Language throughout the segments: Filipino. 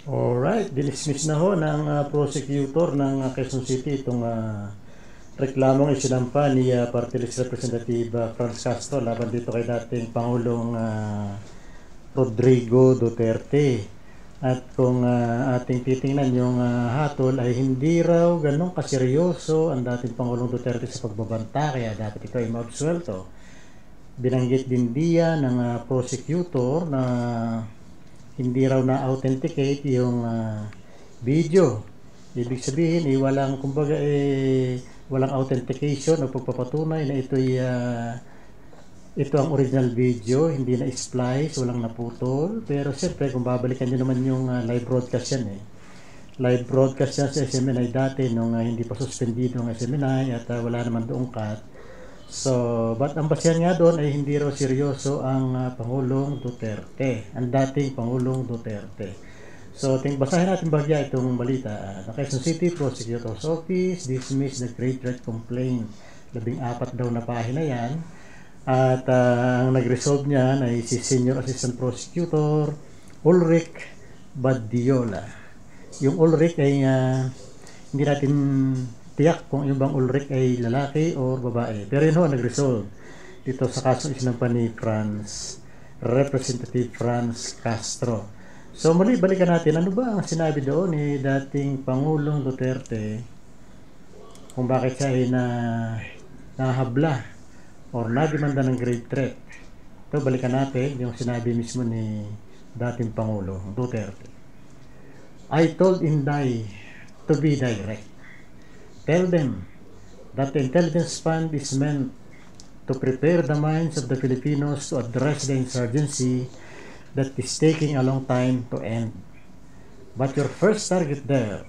Alright, dinismiss na ho ng prosecutor ng Quezon City itong reklamong isinampa ni Party List Representative Franz Castro laban dito kay dating Pangulong Rodrigo Duterte. At kung ating titingnan yung hatol ay hindi raw ganun kaseryoso ang dating Pangulong Duterte sa pagbabanta kaya dapat ito ay maabsuelto. Binanggit din diya ng prosecutor na hindi raw na-authenticate yung video. Ibig sabihin, walang, kumbaga, walang authentication o pagpapatunay na ito ang original video, hindi na splice, walang naputol. Pero siyempre, kung babalikan nyo naman yung live broadcast yan live broadcast yan sa SMNI dati nung hindi pa suspendido ang SMNI at wala naman doong cut. So, but ang basihan nga doon ay hindi raw seryoso ang Pangulong Duterte, ang dating Pangulong Duterte. So, basahin natin bagya itong balita. The Quezon City Prosecutor's Office dismissed the grave threat complaint. 14 daw na pahina yan. At ang nag-resolve niyan ay si Senior Assistant Prosecutor Ulrich Badiola. Yung Ulrich ay hindi natin tiyak kung yung bang Ulrich ay lalaki o babae. Pero yun ho, nag-resolve dito sa kasong isinampa ni Representative Franz Castro. So muli, balikan natin. Ano ba ang sinabi doon ni dating Pangulong Duterte kung bakit siya ay nahabla o nadimanda ng grave threat? Ito, balikan natin yung sinabi mismo ni dating Pangulo Duterte. I told Inday to be direct. Tell them that the intelligence fund is meant to prepare the minds of the Filipinos to address the insurgency that is taking a long time to end. But your first target there,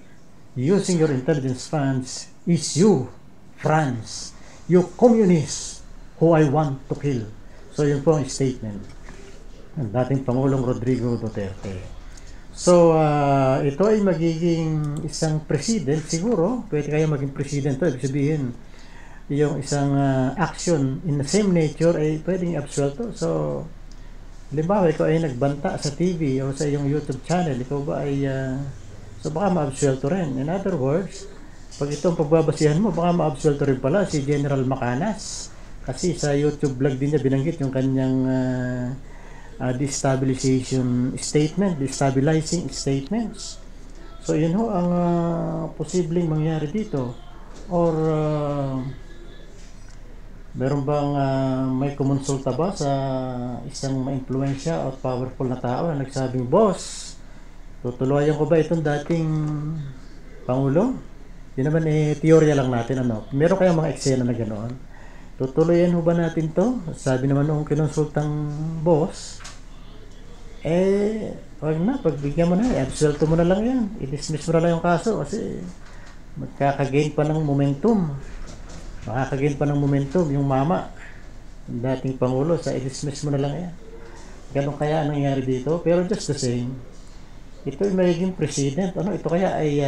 using your intelligence funds, is you, France, you communists who I want to kill. So yun po ang statement ng dating Pangulong Rodrigo Duterte. So, ito ay magiging isang president siguro. Pwede kayo maging president to. Ibig sabihin, yung isang action in the same nature ay pwedeng absuelto. So, halimbawa, ikaw ay nagbanta sa TV o sa iyong YouTube channel. Ikaw ba ay, so baka maabsuelto rin. In other words, pag itong pagbabasihan mo, baka maabsuelto rin pala si General Macanas. Kasi sa YouTube vlog din niya binanggit yung kanyang destabilizing statements. So yun ho ang posibleng mangyari dito. Or meron bang may kumonsulta ba sa isang ma-influensya o powerful na tao na nagsabing, boss, tutuluyan ko ba itong dating Pangulo? Yun naman teorya lang natin. Meron kayang mga eksena na ganoon? Tutuloyan ho ba natin to? Sabi naman nung kinonsultang boss, wag na, pagbigyan mo na, absuelto mo na lang yan, i-dismiss mo na lang yung kaso kasi magkakagain pa ng momentum, yung mama, yung dating Pangulo, sa i-dismiss mo na lang yan. Ganun kaya nangyari dito. Pero just the same, ito ay magiging president. Ito kaya ay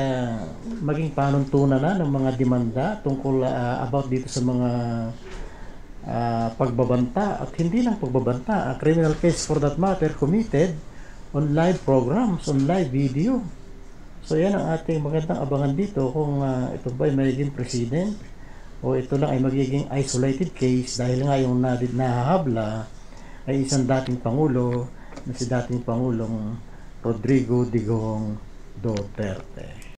maging panuntunan na ng mga demanda tungkol about dito sa mga pagbabanta at hindi lang pagbabanta, a criminal case for that matter committed on live programs, on live video. So yan ang ating magandang abangan dito kung ito ba ay magiging president o ito lang ay magiging isolated case dahil nga yung nahahabla ay isang dating Pangulo na si dating Pangulong Rodrigo Digong Duterte.